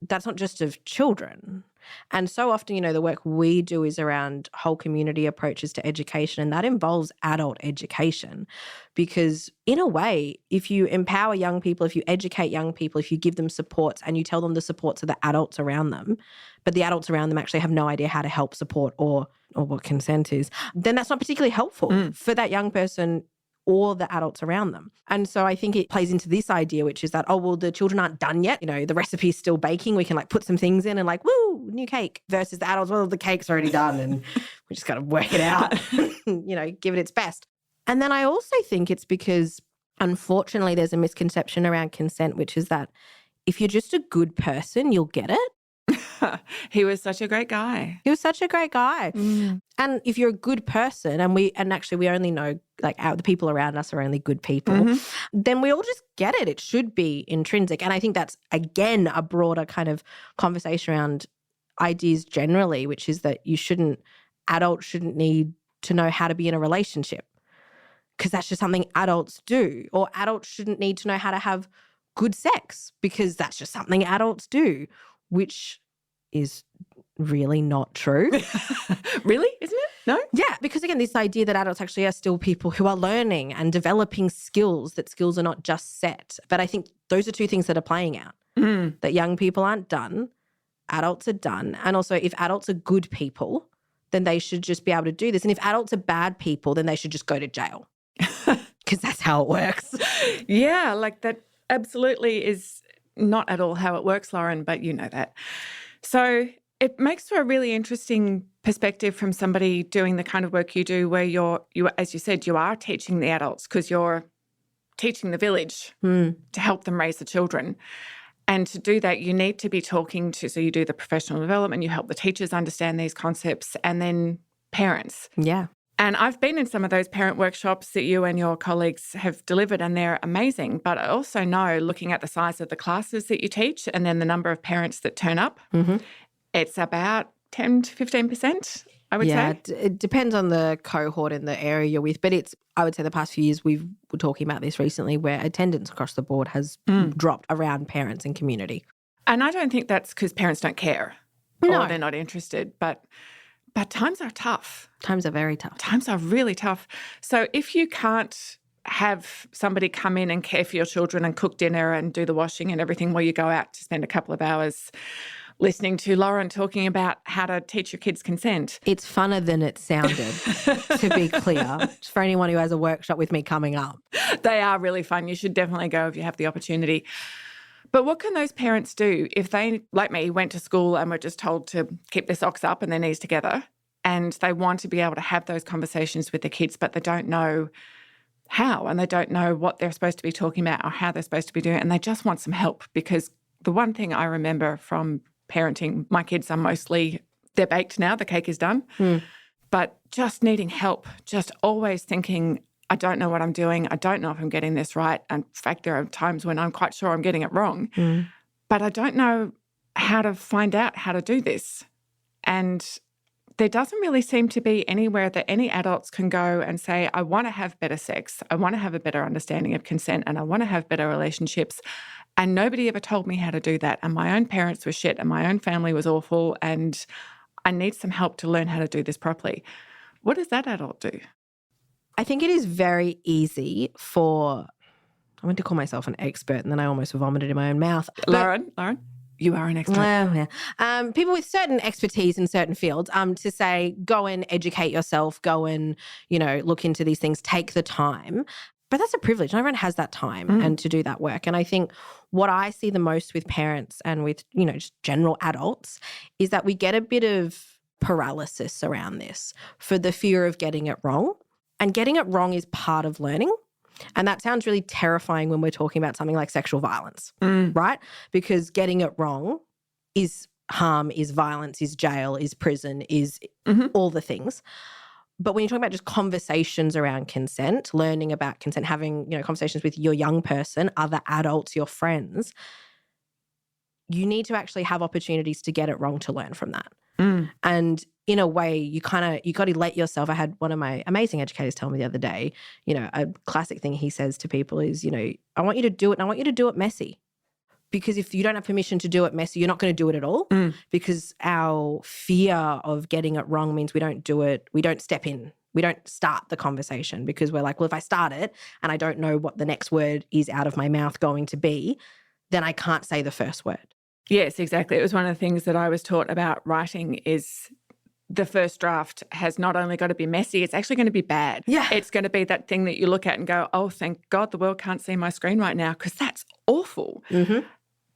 that's not just of children. And so often, the work we do is around whole community approaches to education, and that involves adult education. Because in a way, if you empower young people, if you educate young people, if you give them supports and you tell them the supports are the adults around them, but the adults around them actually have no idea how to help support or what consent is, then that's not particularly helpful for that young person or the adults around them. And so I think it plays into this idea, which is that, the children aren't done yet. The recipe's still baking. We can put some things in and woo, new cake, versus the adults, the cake's already done and we just got to work it out, give it its best. And then I also think it's because, unfortunately, there's a misconception around consent, which is that if you're just a good person, you'll get it. He was such a great guy. And if you're a good person, and actually we only know the people around us are only good people, then we all just get it. It should be intrinsic. And I think that's, again, a broader kind of conversation around ideas generally, which is that adults shouldn't need to know how to be in a relationship because that's just something adults do. Or adults shouldn't need to know how to have good sex because that's just something adults do, which is really not true. Really? Isn't it? No? Yeah, because again, this idea that adults actually are still people who are learning and developing skills, that skills are not just set. But I think those are two things that are playing out, that young people aren't done, adults are done. And also if adults are good people, then they should just be able to do this. And if adults are bad people, then they should just go to jail because that's how it works. Yeah, that absolutely is not at all how it works, Lauren, but you know that. So it makes for a really interesting perspective from somebody doing the kind of work you do where you, as you said, you are teaching the adults because you're teaching the village to help them raise the children. And to do that, you need to be talking to, so you do the professional development, you help the teachers understand these concepts, and then parents. Yeah. And I've been in some of those parent workshops that you and your colleagues have delivered, and they're amazing. But I also know, looking at the size of the classes that you teach and then the number of parents that turn up, it's about 10 to 15%, I would say. Yeah, it depends on the cohort and the area you're with. But I would say the past few years, we're talking about this recently, where attendance across the board has dropped around parents and community. And I don't think that's because parents don't care or they're not interested, but times are tough. Times are very tough. Times are really tough. So if you can't have somebody come in and care for your children and cook dinner and do the washing and everything while you go out to spend a couple of hours listening to Lauren talking about how to teach your kids consent. It's funner than it sounded, to be clear, for anyone who has a workshop with me coming up. They are really fun. You should definitely go if you have the opportunity. But what can those parents do if they, like me, went to school and were just told to keep their socks up and their knees together, and they want to be able to have those conversations with their kids, but they don't know how and they don't know what they're supposed to be talking about or how they're supposed to be doing it, and they just want some help? Because the one thing I remember from parenting, my kids are mostly, they're baked now, the cake is done, but just needing help, just always thinking, I don't know what I'm doing. I don't know if I'm getting this right. And in fact, there are times when I'm quite sure I'm getting it wrong, but I don't know how to find out how to do this. And there doesn't really seem to be anywhere that any adults can go and say, I want to have better sex. I want to have a better understanding of consent, and I want to have better relationships. And nobody ever told me how to do that. And my own parents were shit and my own family was awful, and I need some help to learn how to do this properly. What does that adult do? I think it is very easy for, I went to call myself an expert and then I almost vomited in my own mouth. Lauren, you are an expert. Yeah. People with certain expertise in certain fields to say, go and educate yourself, go and, look into these things, take the time. But that's a privilege. Not everyone has that time and to do that work. And I think what I see the most with parents and with, just general adults is that we get a bit of paralysis around this for the fear of getting it wrong. And getting it wrong is part of learning. And that sounds really terrifying when we're talking about something like sexual violence, right? Because getting it wrong is harm, is violence, is jail, is prison, is all the things. But when you're talking about just conversations around consent, learning about consent, having, conversations with your young person, other adults, your friends, you need to actually have opportunities to get it wrong to learn from that. And in a way, you got to let yourself. I had one of my amazing educators tell me the other day, a classic thing he says to people is, I want you to do it and I want you to do it messy. Because if you don't have permission to do it messy, you're not going to do it at all. Because our fear of getting it wrong means we don't do it. We don't step in. We don't start the conversation because we're like, well, if I start it and I don't know what the next word is out of my mouth going to be, then I can't say the first word. Yes, exactly. It was one of the things that I was taught about writing is the first draft has not only got to be messy, it's actually going to be bad. Yeah. It's going to be that thing that you look at and go, oh, thank God the world can't see my screen right now because that's awful.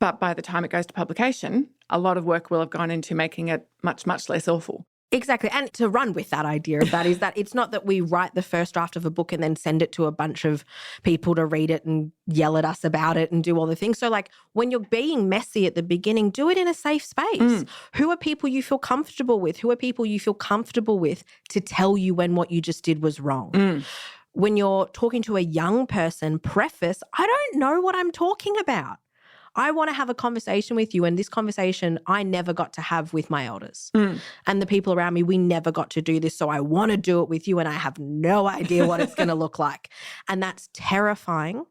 But by the time it goes to publication, a lot of work will have gone into making it much, much less awful. Exactly. And to run with that idea of that is that it's not that we write the first draft of a book and then send it to a bunch of people to read it and yell at us about it and do all the things. So like when you're being messy at the beginning, do it in a safe space. Who are people you feel comfortable with? Who are people you feel comfortable with to tell you when what you just did was wrong? When you're talking to a young person, preface, I don't know what I'm talking about. I want to have a conversation with you, and this conversation I never got to have with my elders. And the people around me, we never got to do this, so I want to do it with you and I have no idea what it's going to look like. And that's terrifying,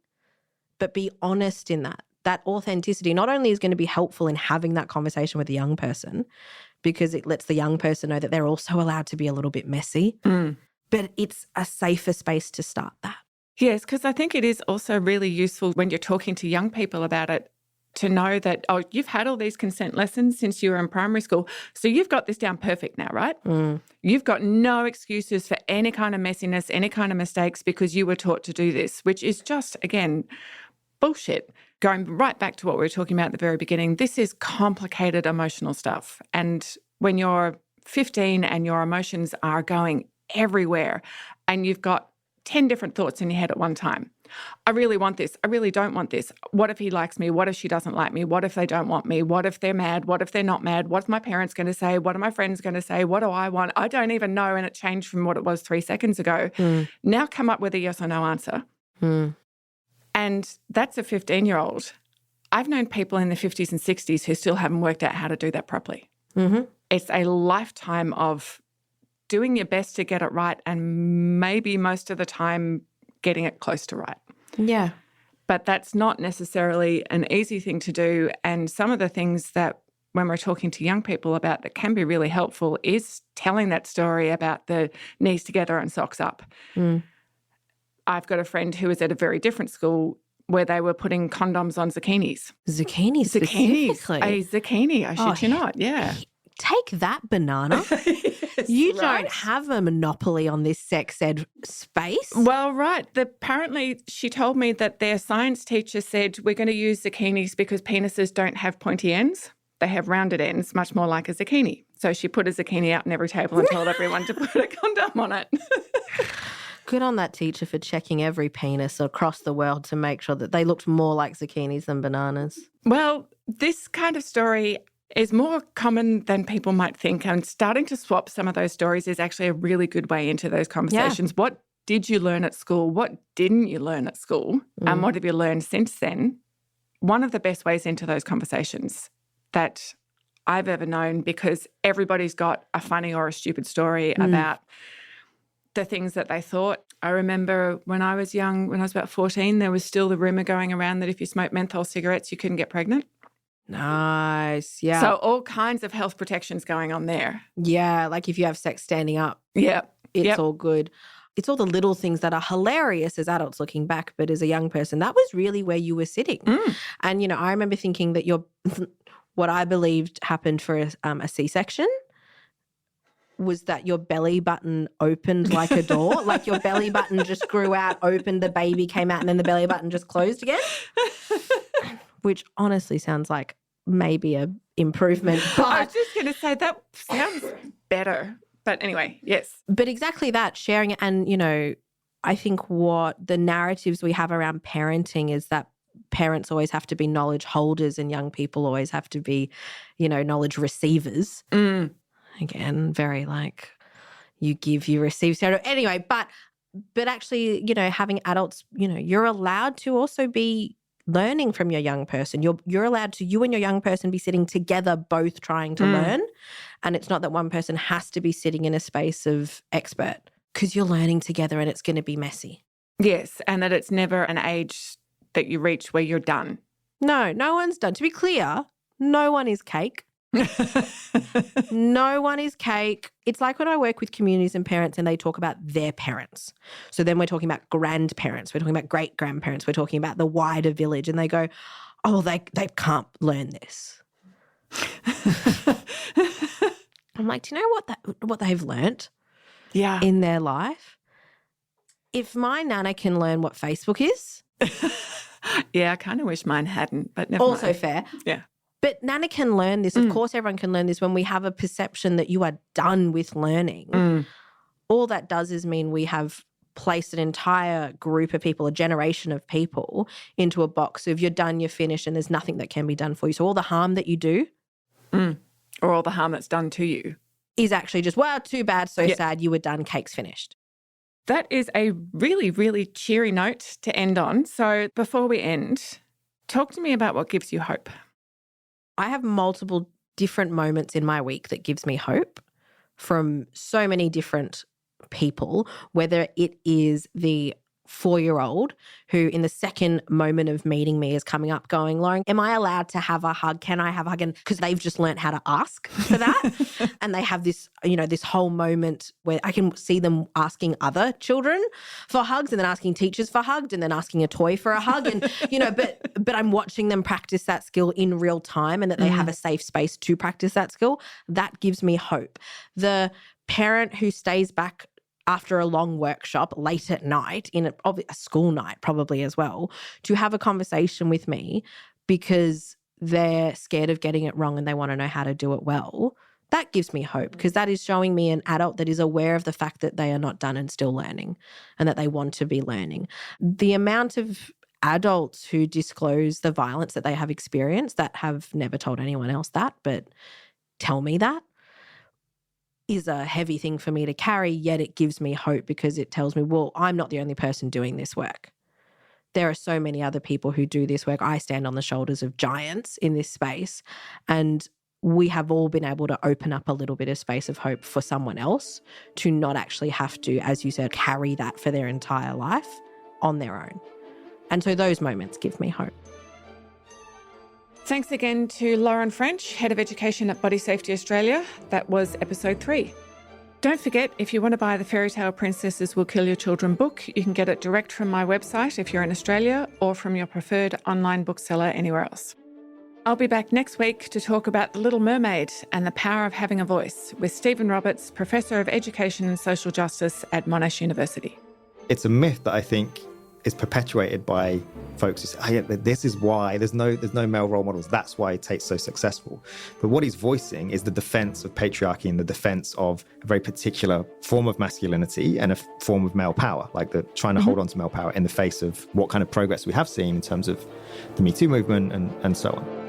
but be honest in that. That authenticity not only is going to be helpful in having that conversation with the young person because it lets the young person know that they're also allowed to be a little bit messy, but it's a safer space to start that. Yes, because I think it is also really useful when you're talking to young people about it to know that, oh, you've had all these consent lessons since you were in primary school, so you've got this down perfect now, right? You've got no excuses for any kind of messiness, any kind of mistakes because you were taught to do this, which is just, again, bullshit. Going right back to what we were talking about at the very beginning, this is complicated emotional stuff. And when you're 15 and your emotions are going everywhere and you've got 10 different thoughts in your head at one time. I really want this. I really don't want this. What if he likes me? What if she doesn't like me? What if they don't want me? What if they're mad? What if they're not mad? What's my parents going to say? What are my friends going to say? What do I want? I don't even know. And it changed from what it was 3 seconds ago. Now come up with a yes or no answer. And that's a 15-year-old. I've known people in their 50s and 60s who still haven't worked out how to do that properly. It's a lifetime of doing your best to get it right and maybe most of the time getting it close to right. Yeah. But that's not necessarily an easy thing to do. And some of the things that when we're talking to young people about that can be really helpful is telling that story about the knees together and socks up. I've got a friend who was at a very different school where they were putting condoms on zucchinis. Zucchinis specifically? A zucchini, I shit you not, yeah. Take that, banana. You don't have a monopoly on this sex ed space. Well, right. Apparently, she told me that their science teacher said, we're going to use zucchinis because penises don't have pointy ends. They have rounded ends, much more like a zucchini. So she put a zucchini out on every table and told everyone to put a condom on it. Good on that teacher for checking every penis across the world to make sure that they looked more like zucchinis than bananas. Well, this kind of story is more common than people might think, and starting to swap some of those stories is actually a really good way into those conversations. Yeah. What did you learn at school? What didn't you learn at school? And what have you learned since then? One of the best ways into those conversations that I've ever known, because everybody's got a funny or a stupid story about the things that they thought. I remember when I was young, when I was about 14, there was still the rumour going around that if you smoked menthol cigarettes, you couldn't get pregnant. Nice, yeah. So all kinds of health protections going on there. Yeah, like if you have sex standing up. Yeah. It's all good. it's all the little things that are hilarious as adults looking back, but as a young person, that was really where you were sitting. And, you know, I remember thinking that what I believed happened for a C-section was that your belly button opened like a door. Like your belly button just grew out, opened, the baby came out, and then the belly button just closed again, which honestly sounds like maybe a improvement. But I was just going to say that sounds better. But anyway, yes. But exactly that, sharing it. And, you know, I think what the narratives we have around parenting is that parents always have to be knowledge holders and young people always have to be, you know, knowledge receivers. Again, very like you give, you receive. So anyway, but actually, you know, having adults, you know, you're allowed to also be learning from your young person. You're allowed to, you and your young person, be sitting together both trying to learn. And it's not that one person has to be sitting in a space of expert, because you're learning together and it's going to be messy. Yes, and that it's never an age that you reach where you're done. No one's done. To be clear, no one is cake. No one is cake. It's like when I work with communities and parents and they talk about their parents. So then we're talking about grandparents, we're talking about great-grandparents, we're talking about the wider village, and they go, oh, they can't learn this. I'm like, do you know what they've learnt in their life? If my nana can learn what Facebook is. Yeah, I kind of wish mine hadn't, but never mind. Also fair. Yeah. But Nana can learn this. Of course, everyone can learn this when we have a perception that you are done with learning. All that does is mean we have placed an entire group of people, a generation of people, into a box. So if you're done, you're finished, and there's nothing that can be done for you. So all the harm that you do. Or all the harm that's done to you. Is actually just, well, too bad, so sad, you were done, cake's finished. That is a really, really cheery note to end on. So before we end, talk to me about what gives you hope. I have multiple different moments in my week that gives me hope from so many different people, whether it is the 4-year-old who in the second moment of meeting me is coming up going, Lauren, am I allowed to have a hug? Can I have a hug? And because they've just learnt how to ask for that. And they have this, you know, this whole moment where I can see them asking other children for hugs and then asking teachers for hugs and then asking a toy for a hug. And, you know, but I'm watching them practice that skill in real time and that they have a safe space to practice that skill. That gives me hope. The parent who stays back after a long workshop late at night, in a school night probably as well, to have a conversation with me because they're scared of getting it wrong and they want to know how to do it well, that gives me hope, because that is showing me an adult that is aware of the fact that they are not done and still learning and that they want to be learning. The amount of adults who disclose the violence that they have experienced that have never told anyone else that, but tell me that, is a heavy thing for me to carry, yet it gives me hope because it tells me, well, I'm not the only person doing this work. There are so many other people who do this work. I stand on the shoulders of giants in this space, and we have all been able to open up a little bit of space of hope for someone else to not actually have to, as you said, carry that for their entire life on their own. And so those moments give me hope. Thanks again to Lauren French, Head of Education at Body Safety Australia. That was episode 3. Don't forget, if you want to buy the Fairy Tale Princesses Will Kill Your Children book, you can get it direct from my website if you're in Australia, or from your preferred online bookseller anywhere else. I'll be back next week to talk about The Little Mermaid and the power of having a voice with Stephen Roberts, Professor of Education and Social Justice at Monash University. It's a myth that I think is perpetuated by folks who say, oh, yeah, this is why there's no male role models. That's why Tate's so successful. But what he's voicing is the defense of patriarchy and the defense of a very particular form of masculinity and a form of male power, like the trying to hold on to male power in the face of what kind of progress we have seen in terms of the Me Too movement and so on.